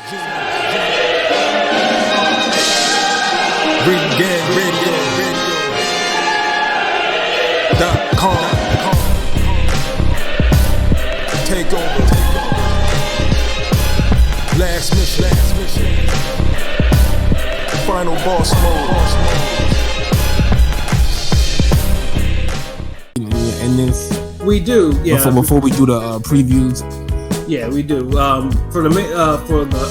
ReganRadio.com. Take over. Last mission. Final boss mode. And this we do, yeah. Before we do the previews, yeah, we do. For the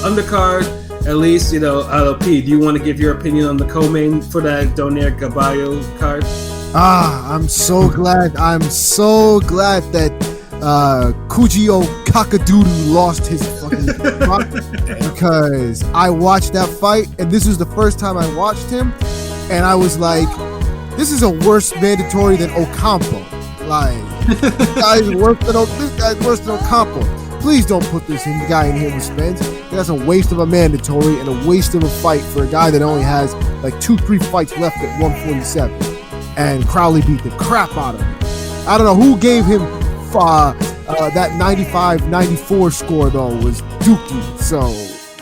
undercard, at least, you know, P, do you want to give your opinion on the co-main for that Donaire Gaballo card? I'm so glad that Kujio Kakadudu lost his fucking spot, because I watched that fight, and this was the first time I watched him, and I was like, this is a worse mandatory than Ocampo. Like, this guy's worse than Ocampo. Please don't put this guy in here with Spence. That's a waste of a mandatory and a waste of a fight for a guy that only has like 2-3 fights left at 147. And Crowley beat the crap out of him. I don't know who gave him that 95-94 score though, was Dookie. So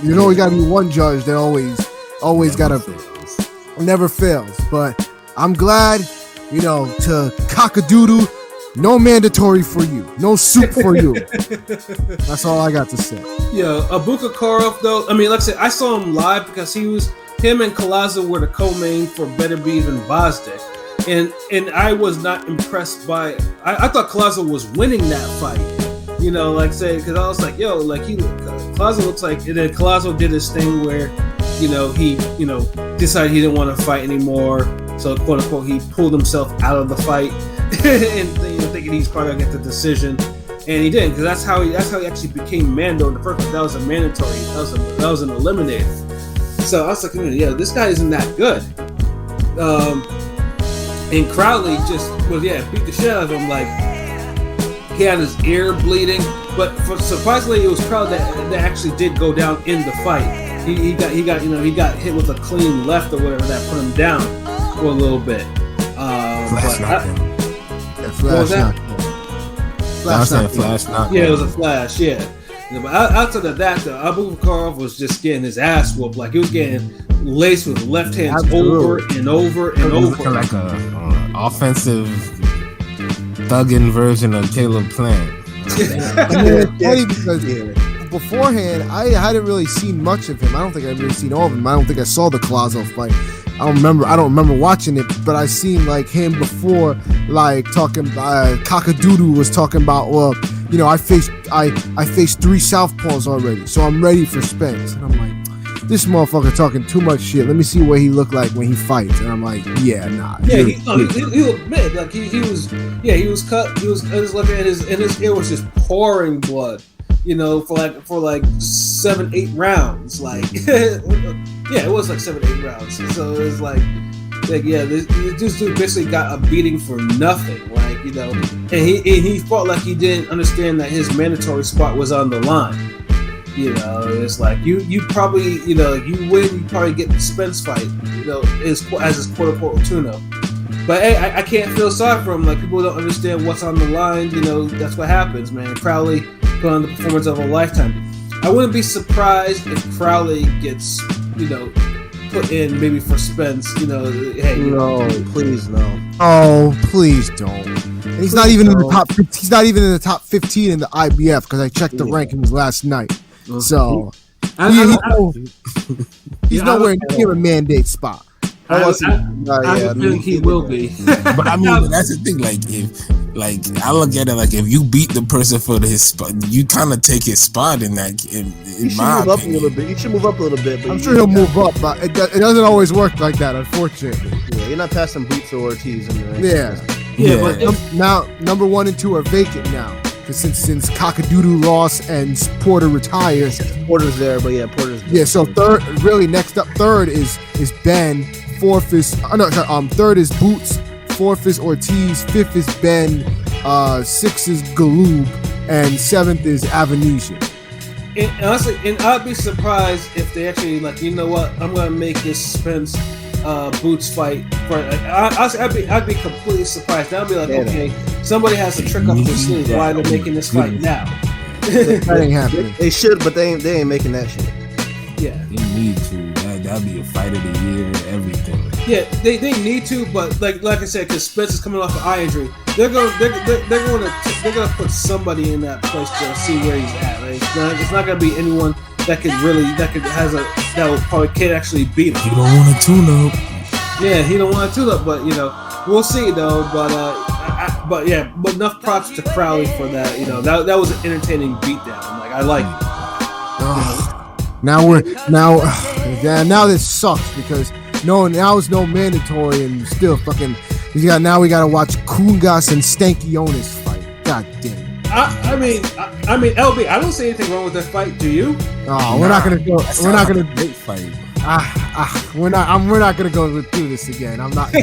you know we gotta be one judge that always gotta never fails. But I'm glad, you know, to Kakadoodoo, no mandatory for you, no soup for you. That's all I got to say. Yeah, Abuka Karov though. I mean, like I said, I saw him live because him and Collazo were the co-main for Better Bees and Bosdick. And I was not impressed by. I thought Collazo was winning that fight, you know, like say, because I was like, yo, like Collazo looks like, and then Collazo did his thing where, you know, he, you know, decided he didn't want to fight anymore, so quote unquote he pulled himself out of the fight, and you know, thinking he's probably gonna get the decision, and he didn't, because that's how he actually became Mando in the first one. That was a mandatory. That was an eliminator. So I was like, yeah, this guy isn't that good. And Crowley just beat the shit out of him. Like, he had his ear bleeding, but surprisingly, it was Crowley that actually did go down in the fight. He got hit with a clean left or whatever that put him down for a little bit. flash knockdown. Flash knockdown. Yeah, it was a flash. Yeah. But outside of that, though, Abubakarov was just getting his ass whooped. Like, he was getting laced with left hands over and over and over. Like a offensive thuggin' version of Caleb Plant. I mean, it's funny because beforehand, I hadn't really seen much of him. I don't think I've really seen all of him. I don't think I saw the Collazo fight. I don't remember watching it, but I seen like him before, like talking. Kakadoodoo was talking about, well, you know, I faced 3 southpaws already, so I'm ready for Spence. And I'm like, this motherfucker talking too much shit. Let me see what he looked like when he fights. And I'm like, yeah, nah. Yeah, he looked mid. Like he was cut. He was looking at his ear was just pouring blood. You know, for like 7-8 rounds. Like, yeah, it was like 7-8 rounds. So it was like yeah, this dude basically got a beating for nothing. Like, you know, and he felt like he didn't understand that his mandatory spot was on the line. You know, it's like you probably, you know, you win, you probably get the Spence fight, you know, as his quote unquote tuna. But hey, I can't feel sorry for him. Like, people don't understand what's on the line. You know, that's what happens, man. Crowley put on the performance of a lifetime. I wouldn't be surprised if Crowley gets, you know, put in maybe for Spence. You know, hey, please no. Oh, please don't. And he's not even in the top. He's not even in the top 15 in the IBF because I checked the rankings last night. So he's nowhere near a mandate spot. I think he will be. But I mean, that's the thing. Like, I look at it like, if you beat the person for his spot, you kind of take his spot in that. In my opinion, up a little bit. You should move up a little bit. But I'm sure he'll move up, but it doesn't always work like that, unfortunately. Yeah, you're not passing Boots or Ortiz in the Yeah. But now number 1 and 2 are vacant now. Since Kakadoodoo lost and Porter retires, Porter's there, but yeah, Porter's there. Yeah, so next up, third is Ben, third is Boots, fourth is Ortiz, fifth is Ben, sixth is Galoob, and seventh is Avanesia. And honestly, I'd be surprised if they actually, like, you know what, I'm gonna make this Spence Boots fight. I'd be completely surprised. I'd be like, okay, somebody has a trick up their sleeve. Why they're making this fight now? That ain't happening. They should, but they ain't making that shit. Yeah. They need to. That'd be a fight of the year, everything. Yeah, they need to, but like I said, because Spence is coming off an eye injury, they're gonna put somebody in that place to see where he's at. Like, it's not gonna be anyone that will probably actually beat him. You don't want to tune up. Yeah, he don't want to tune up, but we'll see though. But enough props to Crowley for that. That was an entertaining beatdown. Like I like it. Now this sucks because now it's no mandatory and still fucking we gotta watch Kungas and Stanky Onis fight. God damn it. I mean, LB, I don't see anything wrong with that fight. Do you? Oh, we're not gonna go. We're not gonna great fight. We're not gonna go through this again. I'm not.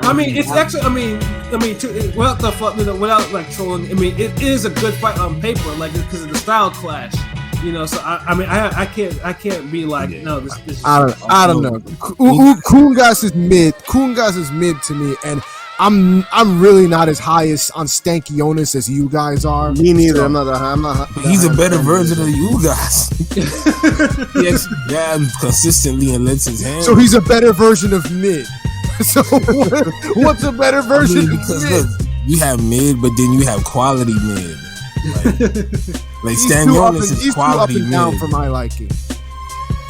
I mean, it's actually. Without like trolling. I mean, it is a good fight on paper, like because of the style clash. So I can't be like no. This I don't know. Kungas is mid. Kungas is mid to me, and I'm really not as high as on Stanky Onis as you guys are. Me neither. So, I'm not. He's a better version of you guys. He jabs consistently and lets his hand. So he's a better version of mid. So what's a better version of mid? Look, you have mid, but then you have quality mid. Like Stanky Onis is quality too up and down for my liking.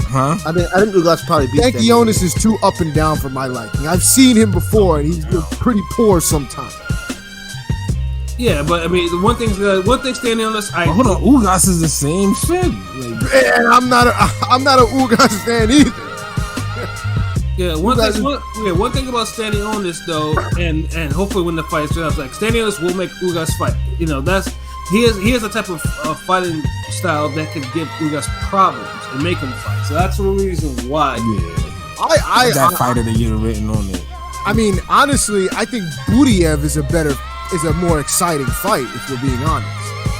Huh? I think Ugas probably beat Stanky Onis is too up and down for my liking. I've seen him before, and he's been pretty poor sometimes. Yeah, but I mean, the one thing Stanky Onis, hold on, Ugas is the same shit. And I'm not a Ugas fan either. Yeah, one thing about Stanky Onis though, and hopefully when the fight is up, like Stanky Onis will make Ugas fight. He has a type of fighting style that could give Ugas problems and make him fight. So that's the reason why. Yeah, I got fight of the year written on it. I mean, honestly, I think Budiev is a more exciting fight if we're being honest.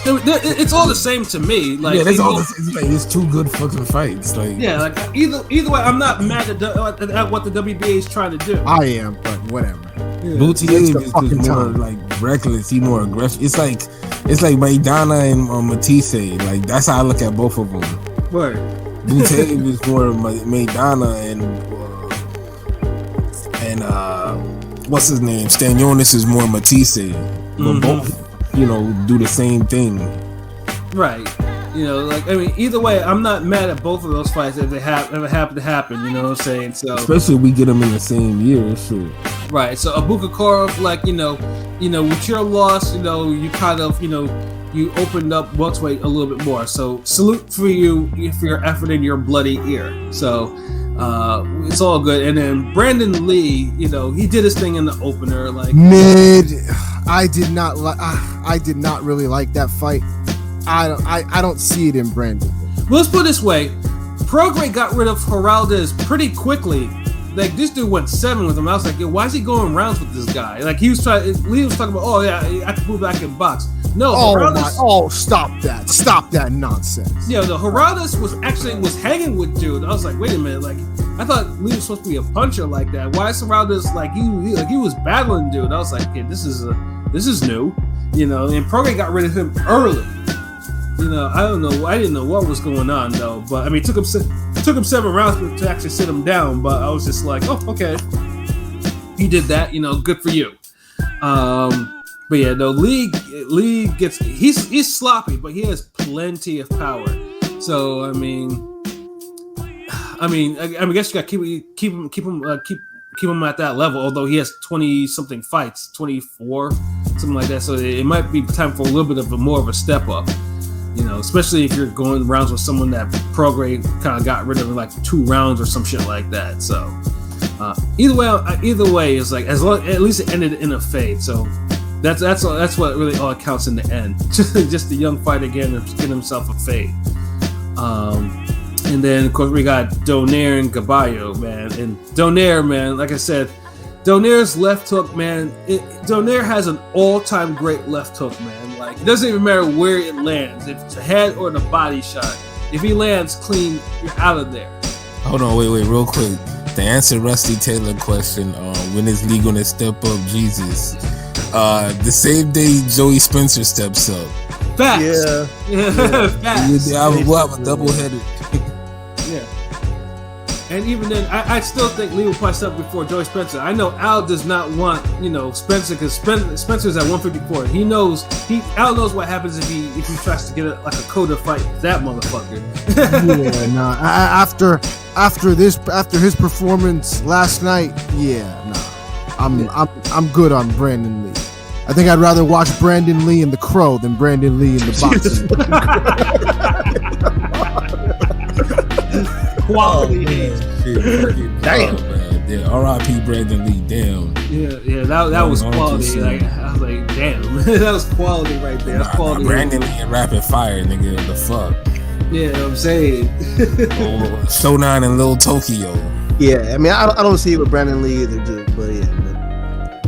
It's all the same to me. Like, that's all. It's two good fucking fights. Like like either way, I'm not mad at what the WBA is trying to do. I am, but whatever. Budiev is more like reckless. He's more aggressive. It's like Maidana and Matisse. Like that's how I look at both of them. Right. Budiev is more Maidana and what's his name? Stanionis is more Matisse. But both, do the same thing. Right. Either way, I'm not mad at both of those fights if they happen to happen. You know what I'm saying? So especially if we get them in the same year, shit. Right. So Abukakarov, with your loss, you kind of, you opened up welterweight a little bit more. So salute for you for your effort in your bloody ear. So it's all good. And then Brandon Lee, he did his thing in the opener. Like mid, I did not really like that fight. I don't see it in Brandon. Well, let's put it this way: Prograis got rid of Heraldez pretty quickly. Like this dude went 7 with him. I was like, yo, why is he going rounds with this guy? Like Lee was talking about, oh yeah, I can move back in box. No, stop that nonsense. Yeah, the Heraldez was hanging with dude. I was like, wait a minute, like I thought Lee was supposed to be a puncher like that. Why is Heraldez like he was battling dude? I was like, okay, this is new, And Prograis got rid of him early. I don't know. I didn't know what was going on though. But I mean, it took him 7 rounds to actually sit him down. But I was just like, oh, okay, he did that. Good for you. But yeah, no, Lee gets he's sloppy, but he has plenty of power. So I guess you got to keep him at that level. Although he has 20 something fights, 24, something like that. So it might be time for a little bit of more of a step up. Especially if you're going rounds with someone that Prograis kind of got rid of in like 2 rounds or some shit like that. So either way is like as long at least it ended in a fade. So that's what really all counts in the end. Just the young fighter getting himself a fade. And then of course we got Donaire and Gaballo, man. And Donaire, man, like I said, Donaire's left hook, man. Donaire has an all-time great left hook, man. Like it doesn't even matter where it lands, if it's a head or the body shot. If he lands clean, you're out of there. Hold on, wait, real quick. To answer Rusty Taylor question, when is Lee gonna step up? Jesus, the same day Joey Spencer steps up. Facts. Yeah. Facts. We'll have a double-headed. Yeah. And even then, I still think Lee will probably step before Joey Spencer. I know Al does not want, Spencer, because Spencer's at 154. Al knows what happens if he tries to get a Coda fight that motherfucker. Yeah, nah. After his performance last night, I'm good on Brandon Lee. I think I'd rather watch Brandon Lee in The Crow than Brandon Lee in the boxing. Quality. Damn. Man. Yeah, R.I.P. Brandon Lee. Damn. Yeah, that was quality. Like, I was like, damn, that was quality right there. That's quality. Brandon Lee and Rapid Fire, nigga. The fuck. Yeah, I'm saying. Showdown in Little Tokyo. Yeah, I mean, I don't see it with Brandon Lee either, dude. But yeah.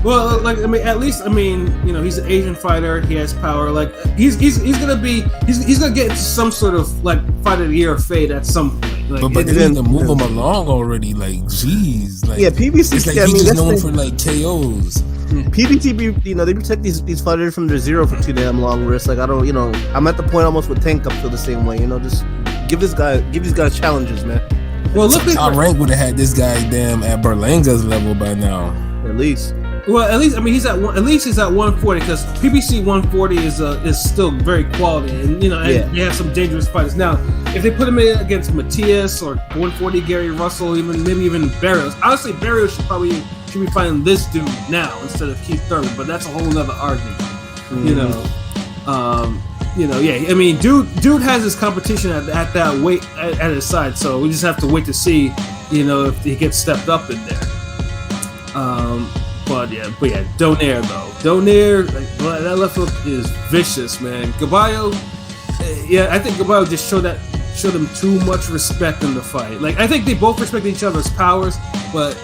Well, at least he's an Asian fighter. He has power. Like he's gonna get into some sort of like fight of the year fade at some point. Like, but they need to move him along already. Like, jeez. Like, yeah, PBC. It's like he's just known for like KOs. PBT, they protect these fighters from their zero for too damn long. Where it's like I'm at the point almost with Tank up feel the same way. Just give these guys challenges, man. Well, look, Top Rank would have had this guy damn at Berlanga's level by now. At least. Well, at least he's at 140 because PBC 140 is still very quality, and they have some dangerous fighters. Now, if they put him in against Matias or 140 Gary Russell, maybe even Barrios, honestly, Barrios should be fighting this dude now instead of Keith Thurman, but that's a whole other argument. Dude has his competition at that weight at his side, so we just have to wait to see, if he gets stepped up in there. But yeah, Donaire though. Donaire, that left hook is vicious, man. Gaballo, I think Gaballo just showed them too much respect in the fight. Like, I think they both respect each other's powers, but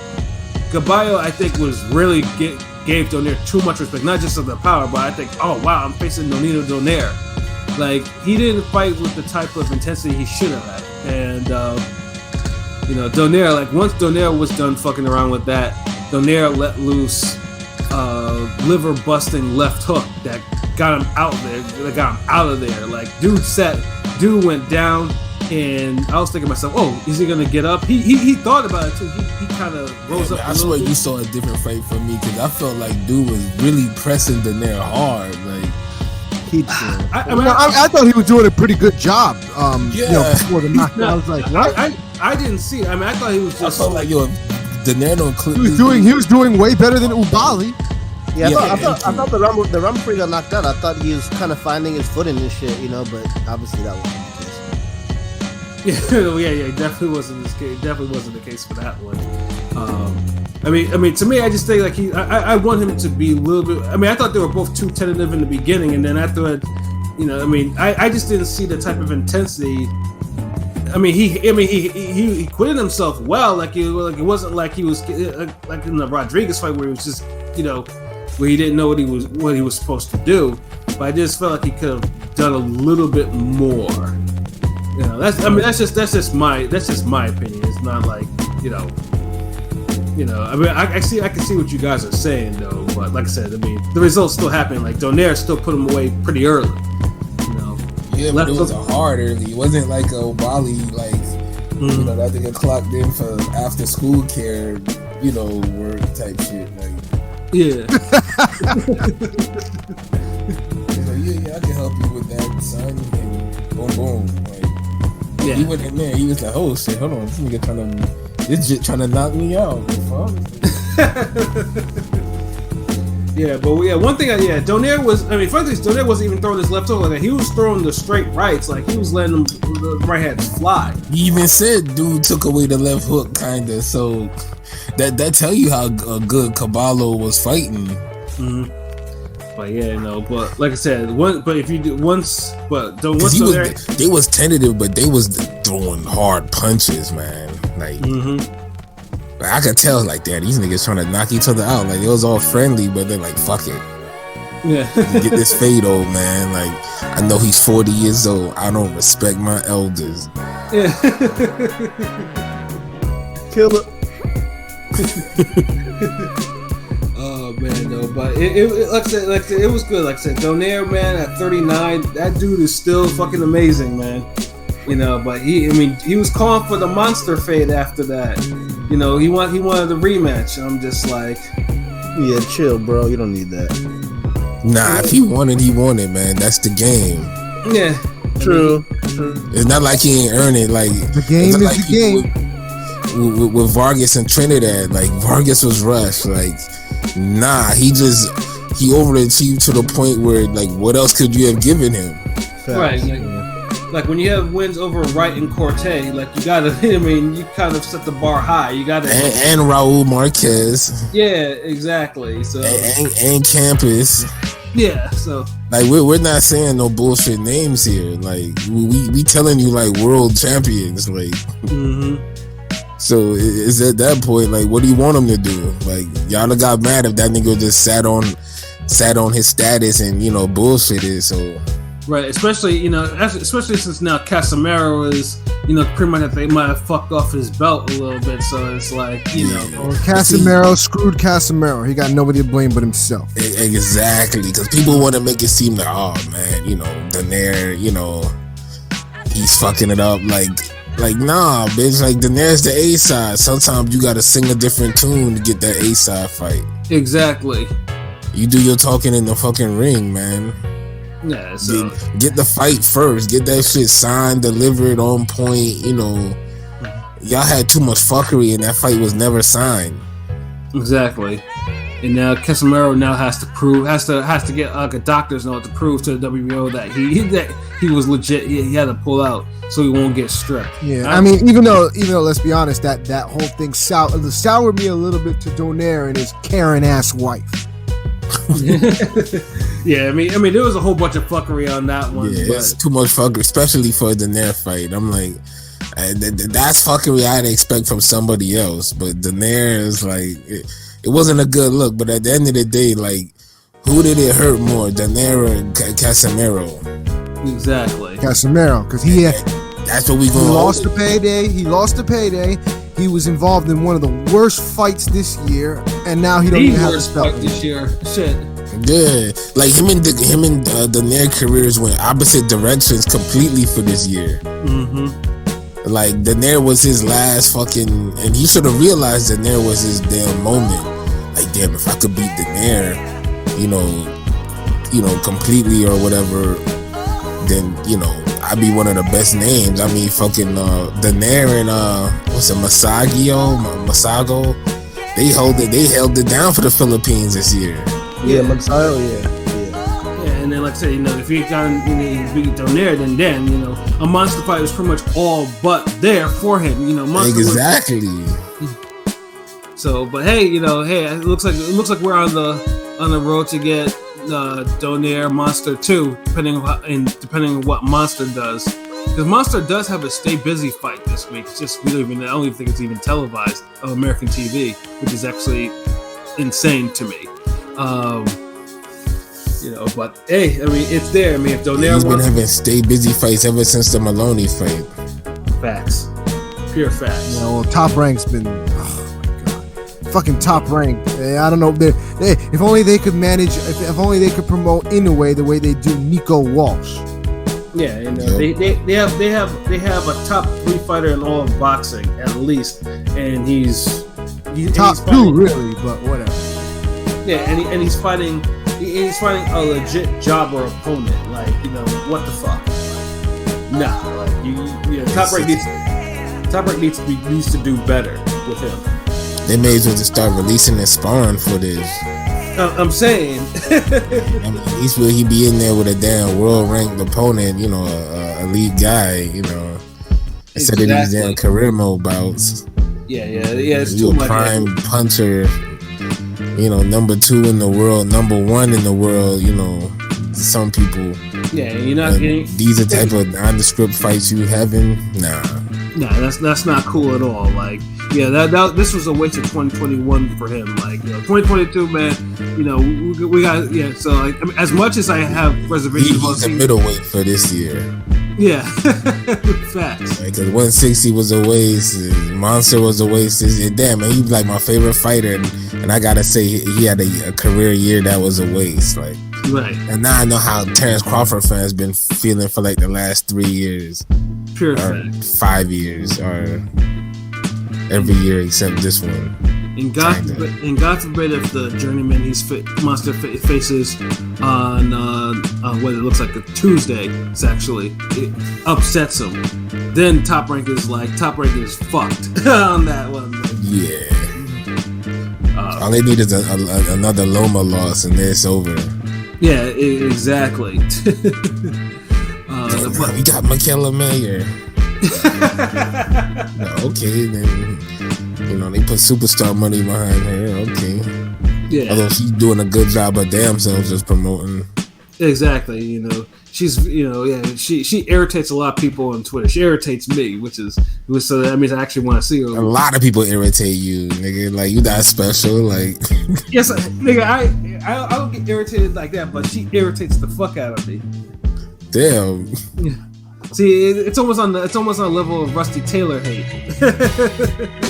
Gaballo, I think, was really gave Donaire too much respect, not just of the power, but I think, oh wow, I'm facing Nonito Donaire. Like, he didn't fight with the type of intensity he should have had, and Donaire, like, once Donaire was done fucking around with that, Donaire let loose liver busting left hook that got him out of there. Like, dude went down, and I was thinking to myself, oh, is he gonna get up? He thought about it too. He kind of rose up. I swear you saw a different fight from me because I felt like dude was really pressing Donaire hard. Like, I thought he was doing a pretty good job. Before the knockdown, I was like, what? I didn't see it. I mean, I thought he was just. I felt like Donaire don't clip. He was doing way better than Ubali. Yeah, I thought the rum free got knocked out. I thought he was kind of finding his footing and shit, but obviously that wasn't the case. Yeah, it definitely wasn't this case. Definitely wasn't the case for that one. I mean, to me, I just think like I want him to be a little bit. I mean, I thought they were both too tentative in the beginning, and then after it, I just didn't see the type of intensity. I mean, he quitted himself well. Like it wasn't like he was like in the Rodriguez fight where he was just where he didn't know what he was supposed to do. But I just felt like he could have done a little bit more. That's just my opinion. It's not like I mean, I can see what you guys are saying though. But like I said, I mean, the results still happen. Like Donaire still put him away pretty early. Yeah, but it was a hard early. It wasn't like a Bali, like, that nigga clocked in for after school care, work type shit. Like, yeah. I can help you with that, son. And boom, boom. Like, he went in there. He was like, oh shit, hold on, this nigga trying to knock me out. Yeah, but one thing, Donaire was, frankly, Donaire wasn't even throwing his left hook like that. He was throwing the straight rights, like he was letting the right hands fly. He even said dude took away the left hook, kinda. So that tell you how good Gaballo was fighting. Mm-hmm. But but like I said, they was tentative, but they was throwing hard punches, man. Like. Mm-hmm. I could tell, like, damn, these niggas trying to knock each other out. Like, it was all friendly, but they're like, fuck it. Yeah. Get this fade, old man. Like, I know he's 40 years old. I don't respect my elders. Yeah. Kill it. man, no, but it like I said, it was good. Like I said, Donaire, man, at 39, that dude is still fucking amazing, man. You know, but he was calling for the monster fade after that. You know, he wanted the rematch. I'm just like, yeah, chill, bro. You don't need that. Nah, if he wanted, man. That's the game. yeah, True. It's not like he ain't earned it. Like The game is like the game. with Vargas and Trinidad. Like Vargas was rushed. Like nah, he overachieved to the point where like what else could you have given him? right. Like when you have wins over Wright and Corte, like you gotta, I mean, you kind of set the bar high. You gotta, And Raul Marquez. yeah, exactly. So And Campus. yeah, so Like we're not saying no bullshit names here. Like we telling you like world champions. Like so is at that point like what do you want him to do? Like y'all done got mad if that nigga just sat on his status and you know bullshitted. So right, especially since now Casemiro is pretty much they might have fucked off his belt a little bit. So it's like Well, Casemiro screwed Casemiro. He got nobody to blame but himself. exactly because people want to make it seem like oh man Donaire he's fucking it up like nah bitch like Donaire's the A side. Sometimes you gotta sing a different tune to get that A side fight. exactly. You do your talking in the fucking ring, man. Yeah, so Get the fight first. Get that shit signed, delivered, on point. Y'all had too much fuckery, and that fight was never signed. exactly. And now Casemiro now has to get like a doctor's note to prove to the WBO that he was legit. He had to pull out so he won't get stripped. Yeah, I mean, even though let's be honest, that whole thing soured me a little bit to Donaire and his Karen ass wife. Yeah, I mean, there was a whole bunch of fuckery on that one. Yeah, but it's too much fuckery, especially for the Donaire fight. I'm like, that's fuckery I'd expect from somebody else, but Donaire is like, it wasn't a good look. But at the end of the day, like, who did it hurt more, Donaire or Casemiro? exactly. Casemiro, because That's what we he going. lost the payday. He was involved in one of the worst fights this year, and now he don't even have a worst belt. fight this year. Shit. Yeah, like him and Donaire careers went opposite directions completely for this year. Like Donaire was his last fucking, and he should have realized Donaire was his damn moment. Like damn, if I could beat Donaire, completely or whatever, then I'd be one of the best names. I mean, fucking Donaire and Masago, they held it down for the Philippines this year. Yeah, Masayo, yeah. Yeah, and then like I said, if he beat Donaire, then a monster fight was pretty much all but there for him. Monster Exactly. So, but hey, it looks like we're on the road to get Donaire Monster 2, depending on what Monster does. Because Monster does have a Stay Busy fight this week. It's just I don't even think it's even televised on American TV, which is actually insane to me. But hey, I mean, it's there. I mean, if Donaire He's been having Stay Busy fights ever since the Maloney fight. facts, pure facts. Top Rank's been, oh my god, fucking Top Rank. I don't know. If only they could manage. If only they could promote Inoue the way they do Nico Walsh. Yeah, they have a top 3 fighter in all of boxing at least, and he's Top 2 really, but whatever. Yeah, and he's fighting a legit jobber opponent. Like, what the fuck? Nah, like Top Rank needs to do better with him. They may as well just start releasing their sparring footage. I'm saying. I mean, at least will he be in there with a damn world ranked opponent, a elite guy, instead of these damn career mode bouts. Yeah, it's You too a much. prime puncher, number 2 in the world, number 1 in the world, some people. Yeah, you're not getting. These are type of nondescript fights you having? Nah. Nah, that's not cool at all. Like, yeah, that this was a waste of 2021 for him. Like, 2022, man. We got So, like, as much as I have reservations about He's a middleweight for this year. Yeah, facts. Because 160 was a waste, Monster was a waste. Damn, man, he's like my favorite fighter, and I gotta say he had a career year that was a waste. Like, right. And now I know how Terrence Crawford fans been feeling for like the last 3 years, Pure or fact. 5 years, or every year except this one. And God forbid if the journeyman Monster faces on what it looks like a Tuesday, it upsets him. Then Top Rank is fucked on that one. Yeah. All they need is another Loma loss, and then it's over. Yeah, exactly. We got Michaela Mayer. Okay, then. They put superstar money behind her. Okay. Yeah. Although she's doing a good job of damn self just promoting. Exactly. She's she irritates a lot of people on Twitter. She irritates me, so that means I actually want to see her. A lot of people irritate you, nigga. Like, you that special, like. Yes, nigga. I don't get irritated like that, but she irritates the fuck out of me. Damn. Yeah. See, it's almost on the level of Rusty Taylor hate.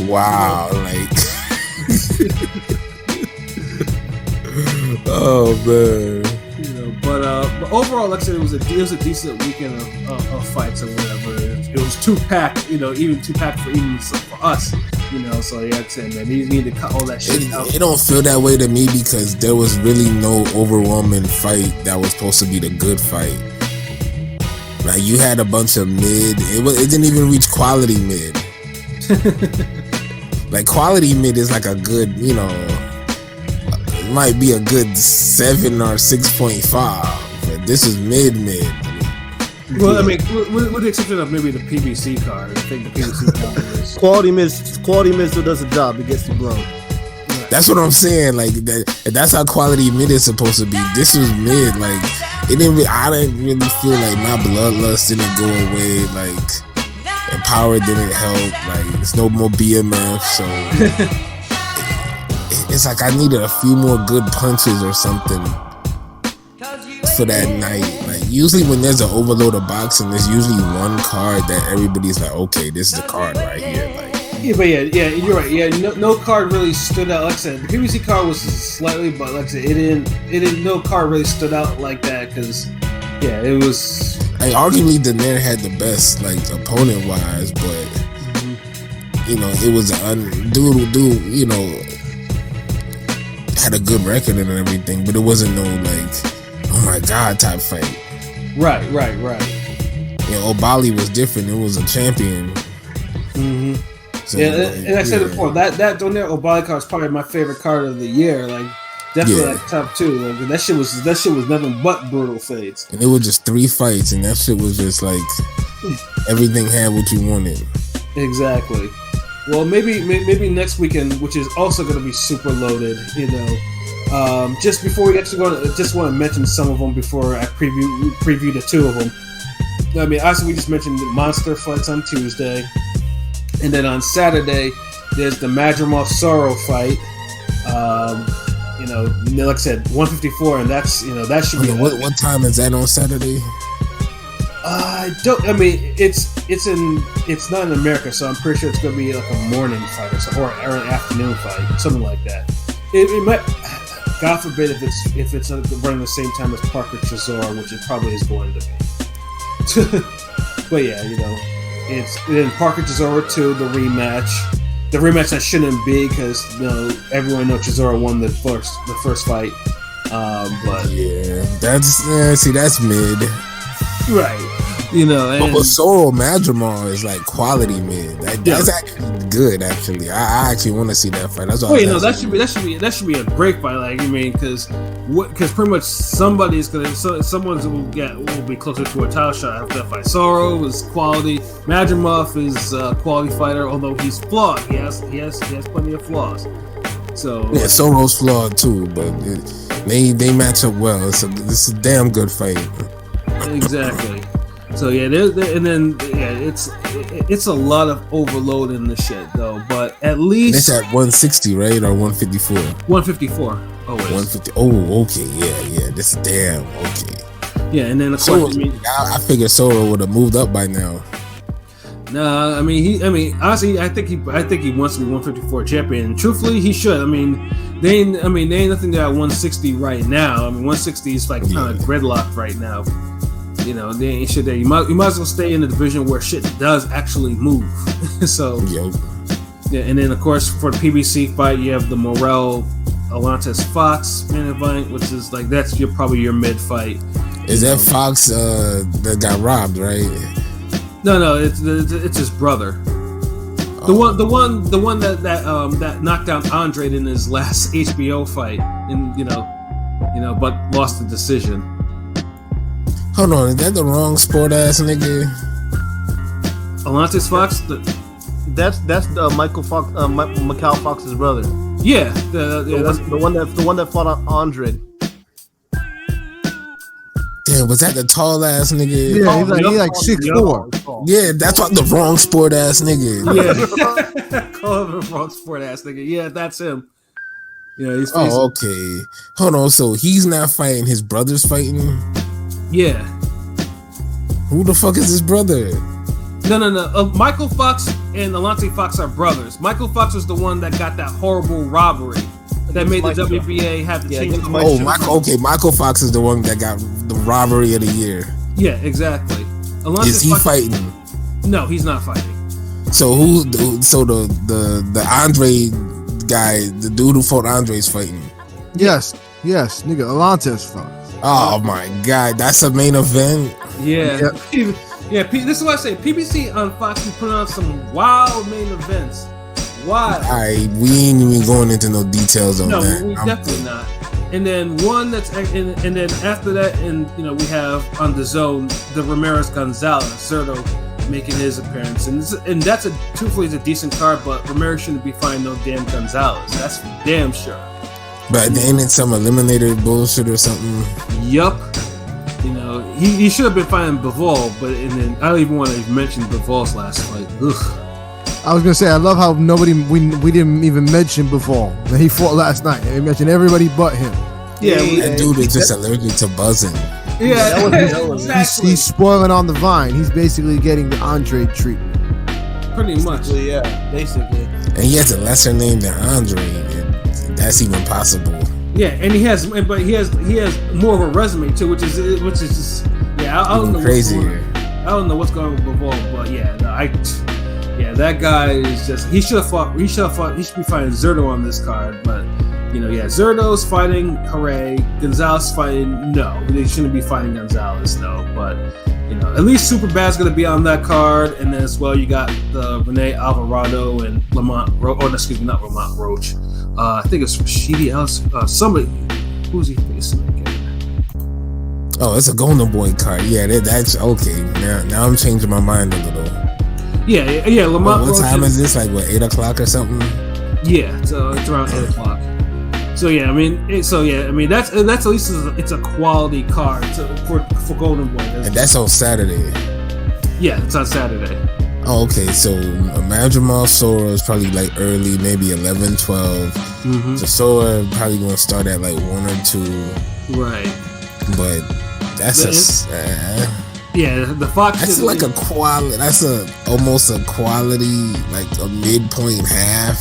Wow, like. Oh man. But overall, like I said, it was a decent weekend of fights or whatever. It was too packed, even too packed for us, So yeah, I'd say, man, you need to cut all that shit out. It don't feel that way to me because there was really no overwhelming fight that was supposed to be the good fight. Like, you had a bunch of mid. It didn't even reach quality mid. Like, quality mid is like a good, it might be a good 7 or 6.5. But this is mid. Well, I mean, with the exception of maybe the PBC card, I think the PBC card is Quality mid still does the job. It gets you blown. That's what I'm saying. Like, that's how quality mid is supposed to be. This was mid. Like, I didn't really feel like my bloodlust didn't go away. Like, Empower didn't help. Like, there's no more BMF. So it's like I needed a few more good punches or something for that night. Like, usually when there's an overload of boxing, there's usually one card that everybody's like, okay, this is the card right here. Like. Yeah, but yeah, you're right. Yeah, no card really stood out. Like I said, the PBC card was slightly, but like I said, it didn't. No card really stood out like that because, yeah, it was. Like, arguably, Donaire had the best, like, opponent wise, but it was dude, had a good record and everything, but it wasn't no like, oh my god type fight. Right. Obali was different. It was a champion. Mm-hmm. So, yeah, and I said before, that Donaire Obali card is probably my favorite card of the year. Like, definitely like top 2. Like, that shit was nothing but brutal fades. And it was just 3 fights, and that shit was just like everything had what you wanted. Exactly. Well, maybe next weekend, which is also going to be super loaded. Just before we actually go, just want to mention some of them before I preview the 2 of them. I mean, obviously we just mentioned the Monster fights on Tuesday. And then on Saturday, there's the Madrimov Sorrow fight. Like I said, 154, and that's that should be. What time is that on Saturday? It's not in America, so I'm pretty sure it's gonna be like a morning fight or an afternoon fight, something like that. It might, God forbid, if it's running the same time as Parker Chisora, which it probably is going to be. But yeah, it's then Parker Chisora 2, the rematch that shouldn't be because everyone knows Chisora won the first fight. But yeah, that's mid, right? And but Sorrel Madrimov is like quality mid. That's actually good. Actually, I actually want to see that fight. That's all. That should be a great fight. Like, because pretty much someone's will be closer to a title shot after that fight. Sorrow is quality. Madrimov is a quality fighter, although he's flawed. He has plenty of flaws. So yeah, Sorrow's flawed too, but they match up well. It's a damn good fight. Exactly. So yeah, it's a lot of overload in the shit though. But at least it's at 160, right, or 154. 154. Always. 150. Oh, okay, yeah. This damn okay. Yeah, and then of So course, I figured Soro would have moved up by now. nah, I mean, honestly, I think he wants to be 154 champion. And truthfully, he should. I mean, they ain't nothing at 160 right now. I mean, 160 is like kind of gridlocked right now. You know, they ain't shit there. You might as well stay in the division where shit does actually move. So, yeah, and then of course for the PBC fight, you have the Morel Alontes Fox main event, which is like that's probably your mid fight. Is that Fox that got robbed, right? No, it's his brother. The one that knocked down Andre in his last HBO fight, and but lost the decision. Hold on, is that the wrong sport ass nigga? Alontes Fox. That's Michael Fox, Macau Fox's brother. Yeah, that's the one that fought Andre. Damn, was that the tall ass nigga? Yeah, he's like 6'4". Yeah, that's what the wrong sport ass nigga. Yeah, call him the wrong sport ass nigga. Yeah, that's him. Yeah, he's. Okay. Hold on. So he's not fighting. His brother's fighting. Yeah. Who the fuck is his brother? No. Michael Fox and Alonte Fox are brothers. Michael Fox was the one that got that horrible robbery that made the WBA have to change. Michael Fox is the one that got the robbery of the year. Yeah, exactly. Is he fighting? No, he's not fighting. So the Andre guy, the dude who fought Andre is fighting? Yes, nigga, Alontes Fox. Oh my god, that's a main event? Yeah. Yeah, this is what I say. PBC on Fox be putting on some wild main events. Why? Alright, we ain't even going into no details on that. No, we definitely not. And then one that's and then after that, and we have on the zone the Ramirez Gonzalez Zerto making his appearance, and that's truthfully it's a decent card, but Ramirez shouldn't be fighting no damn Gonzalez. That's for damn sure. But ain't it some eliminator bullshit or something? Yup. He should have been fighting Bivol, and then I don't even want to mention Bivol's last fight. Ugh. I was gonna say I love how we didn't even mention Bivol that he fought last night. We mentioned everybody but him. Yeah, that dude is just allergic to buzzing. Yeah, exactly. He's spoiling on the vine. He's basically getting the Andre treatment. Pretty much. Yeah, basically. And he has a lesser name than Andre. That's even possible. Yeah, and he has more of a resume too, which is just I don't know crazier. I don't know what's going on with Bivol, but that guy is just he should be fighting Zerto on this card, but Zerto's fighting, hooray. Gonzalez fighting, no, they shouldn't be fighting Gonzalez though, but at least Superbad's gonna be on that card, and then as well you got the Rene Alvarado and not Lamont Roach. I think it's Rashidi Ellis. Somebody, who's he facing again? Oh, it's a Golden Boy card. Yeah, that's okay. Now I'm changing my mind a little. Yeah. Lamont Roach. What time is this? Like 8 o'clock or something? Yeah, so it's around 8 o'clock. So that's at least it's a quality card for Golden Boy. And that's on Saturday. Yeah, it's on Saturday. Oh, okay. So Madrimal Sora is probably like early, maybe 11, 12. Mm-hmm. So Sora probably going to start at like 1 or 2. Right. But that's the Fox. That's like a quality. That's almost a quality, like a midpoint half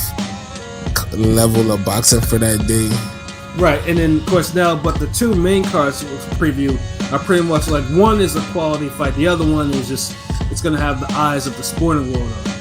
level of boxing for that day. Right, and then of course but the two main cards preview are pretty much like one is a quality fight, the other one is just it's gonna have the eyes of the sporting world on it.